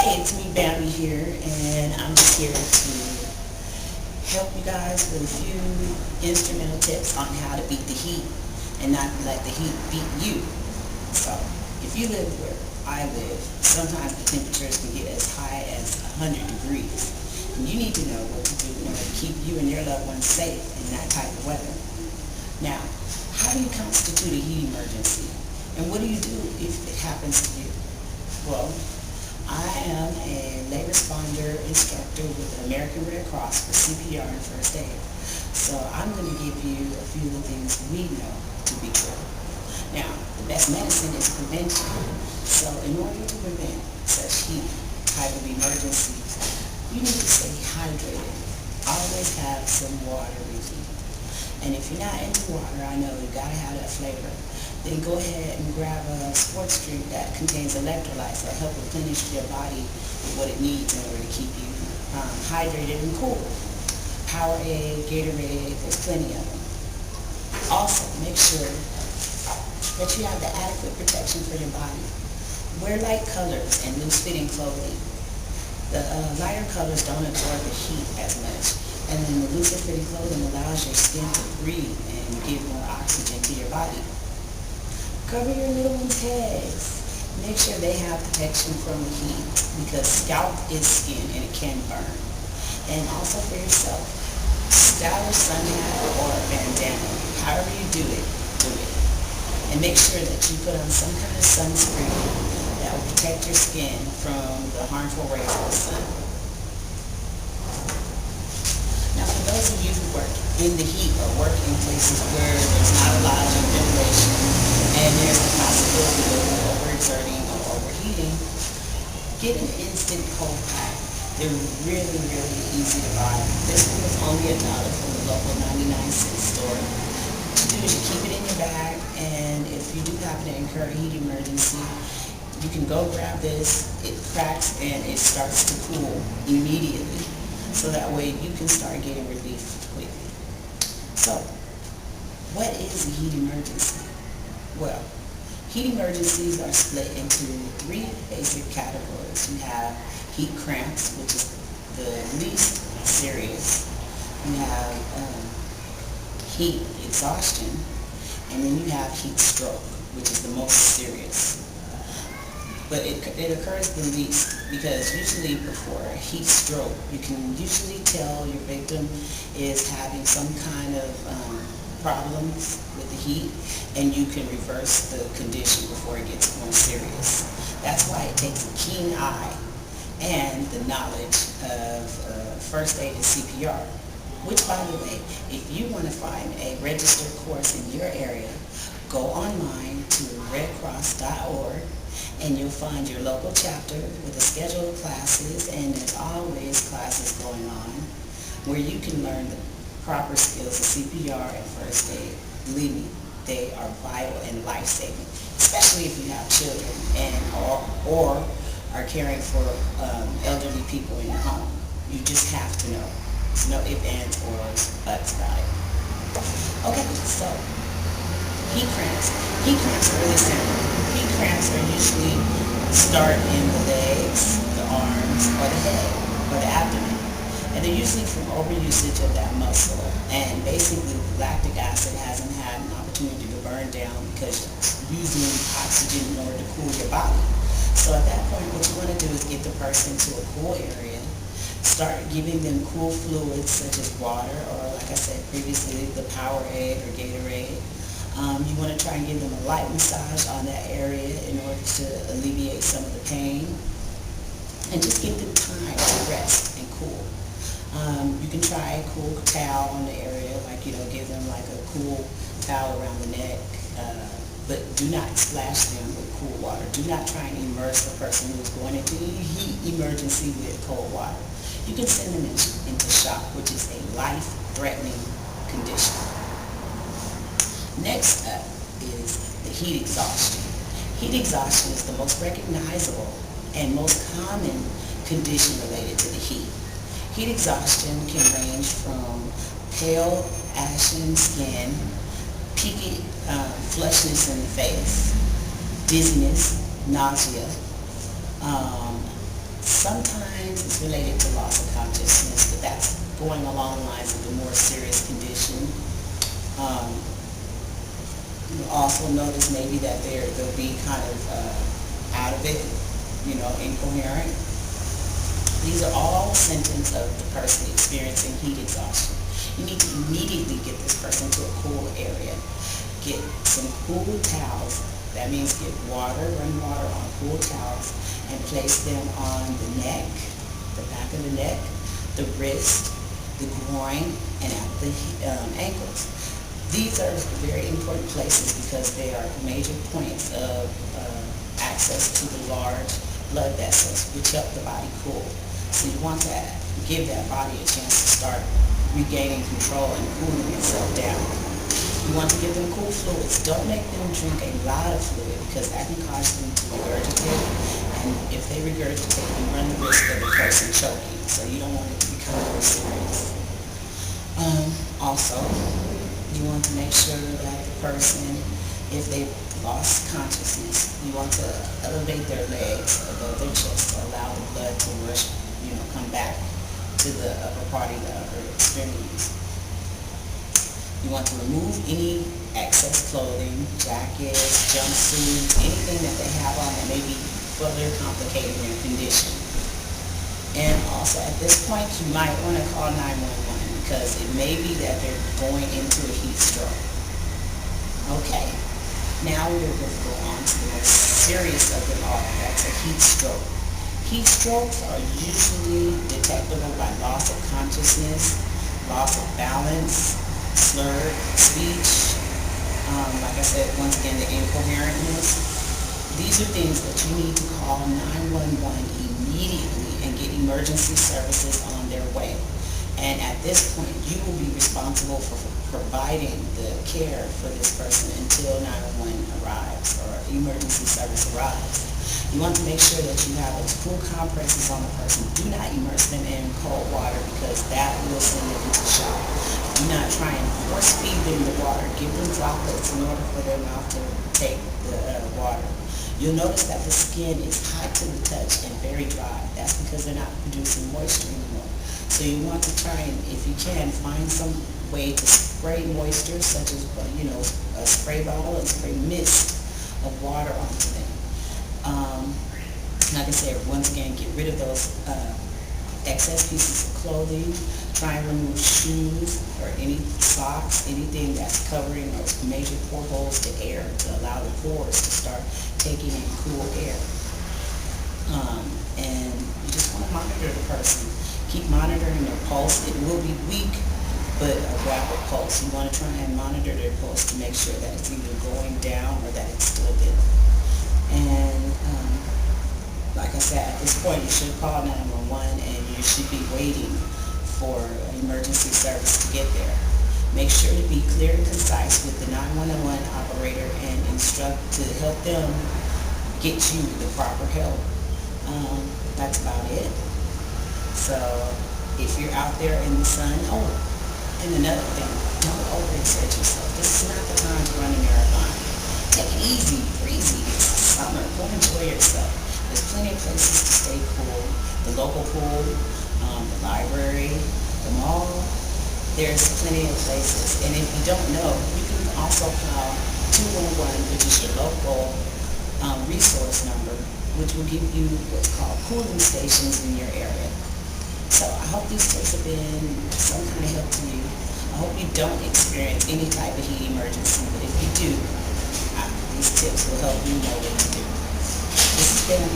Hey, it's me, Bambi here, and I'm just here to help you guys with a few instrumental tips on how to beat the heat and not let the heat beat you. So, if you live where I live, sometimes the temperatures can get as high as 100 degrees. And you need to know what to do in order to keep you and your loved ones safe in that type of weather. Now, how do you constitute a heat emergency? And what do you do if it happens to you? Well, I am a lay responder instructor with the American Red Cross for CPR and first aid. So I'm going to give you a few of the things we know to be true. Now, the best medicine is prevention. So in order to prevent such heat type of emergencies, you need to stay hydrated. Always have some water with you. And if you're not into water, I know you got to have that flavor. Then go ahead and grab a sports drink that contains electrolytes that help replenish your body with what it needs in order to keep you hydrated and cool. Powerade, Gatorade, there's plenty of them. Also, make sure that you have the adequate protection for your body. Wear light colors and loose-fitting clothing. The lighter colors don't absorb the heat as much, and then the looser-fitting clothing allows your skin to breathe and give more oxygen to your body. Cover your little ones' heads. Make sure they have protection from the heat because scalp is skin and it can burn. And also for yourself, style a sun hat or a bandana. However you do it, do it. And make sure that you put on some kind of sunscreen that will protect your skin from the harmful rays of the sun. Now for those of you who work in the heat or work in places where there's not a lot of ventilation and there's the possibility of overexerting or overheating, get an instant cold pack. They're really, really easy to buy. This one is only $1 from the local 99-cent store. What you do is you keep it in your bag, and if you do happen to incur a heat emergency, you can go grab this, it cracks and it starts to cool immediately. So that way you can start getting relief quickly. So, what is a heat emergency? Well, heat emergencies are split into 3 basic categories. You have heat cramps, which is the least serious. You have heat exhaustion, and then you have heat stroke, which is the most serious. But it occurs the least because usually before a heat stroke, you can usually tell your victim is having some kind of problems with the heat, and you can reverse the condition before it gets more serious. That's why it takes a keen eye and the knowledge of first aid and CPR. Which, by the way, if you want to find a registered course in your area, go online to redcross.org and you'll find your local chapter with a schedule of classes, and there's always classes going on where you can learn the proper skills of CPR and first aid. Believe me, they are vital and life-saving, especially if you have children and or are caring for elderly people in your home. You just have to know. There's no ifs, ands, or buts about it. Okay, so heat cramps. Heat cramps are really simple. Heat cramps are usually start in the legs, the arms, or the head, or the abdomen. And they're usually from overusage of that muscle. And basically, lactic acid hasn't had an opportunity to burn down because you're using oxygen in order to cool your body. So at that point, what you want to do is get the person to a cool area, start giving them cool fluids such as water, or like I said previously, the Powerade or Gatorade. You want to try and give them a light massage on that area in order to alleviate some of the pain. And just give them time to rest and cool. You can try a cool towel on the area, like, give them like a cool towel around the neck. But do not splash them with cool water. Do not try and immerse the person who's going into a heat emergency with cold water. You can send them into shock, which is a life-threatening condition. Next up is the heat exhaustion. Heat exhaustion is the most recognizable and most common condition related to the heat. Heat exhaustion can range from pale, ashen skin, peaky flushness in the face, dizziness, nausea, Sometimes it's related to loss of consciousness, but that's going along the lines of the more serious condition. Um, you'll also notice maybe that they'll be kind of out of it, incoherent. These are all symptoms of the person experiencing heat exhaustion. You need to immediately get this person to a cool area. Get some cool towels. That means get running water on cool towels, and place them on the neck, the back of the neck, the wrist, the groin, and at the ankles. These are very important places because they are major points of access to the large blood vessels, which help the body cool. So you want to give that body a chance to start regaining control and cooling itself down. You want to give them cool fluids. Don't make them drink a lot of fluid because that can cause them to regurgitate. And if they regurgitate, you run the risk of the person choking. So you don't want it to become more serious. Also, you want to make sure that the person, if they've lost consciousness, you want to elevate their legs above their chest to allow the blood to rush, come back to the upper part of the upper extremities. You want to remove any excess clothing, jackets, jumpsuits, anything that they have on that may be further complicating their condition. And also at this point, you might want to call 911 because it may be that they're going into a heat stroke. Okay, now we're going to go on to the most serious of them all. That's a heat stroke. Heat strokes are usually detectable by loss of consciousness, loss of balance, slurred speech, like I said, once again, the incoherentness. These are things that you need to call 911 immediately and get emergency services on their way. And at this point, you will be responsible for providing the care for this person until 911 arrives or emergency service arrives. You want to make sure that you have those cool compresses on the person. Do not immerse them in cold water because that will send them into shock. Do not try and force feed them the water. Give them droplets in order for their mouth to take the water. You'll notice that the skin is hot to the touch and very dry. That's because they're not producing moisture anymore. So you want to try and, if you can, find some way to spray moisture, such as, a spray bottle and spray mist of water onto them. Like I said, once again, get rid of those excess pieces of clothing. Try and remove shoes or any socks, anything that's covering those major pore holes to air to allow the pores to start taking in cool air. And you just want to monitor the person. Keep monitoring their pulse. It will be weak, but a rapid pulse. You want to try and monitor their pulse to make sure that it's either going down or that it's still there. And like I said, at this point, you should call 911 and you should be waiting for emergency service to get there. Make sure to be clear and concise with the 911 operator and instruct to help them get you the proper help. That's about it. So if you're out there in the sun, and another thing, don't overexert yourself. This is not the time to run a marathon. Take it easy, breezy. It's summer. Go enjoy yourself. There's plenty of places to stay cool. The local pool, the library, the mall. There's plenty of places. And if you don't know, you can also call 211, which is your local resource number, which will give you what's called cooling stations in your area. So I hope these tips have been some kind of help to you. I hope you don't experience any type of heat emergency, but if you do, these tips will help you know what to do. This has been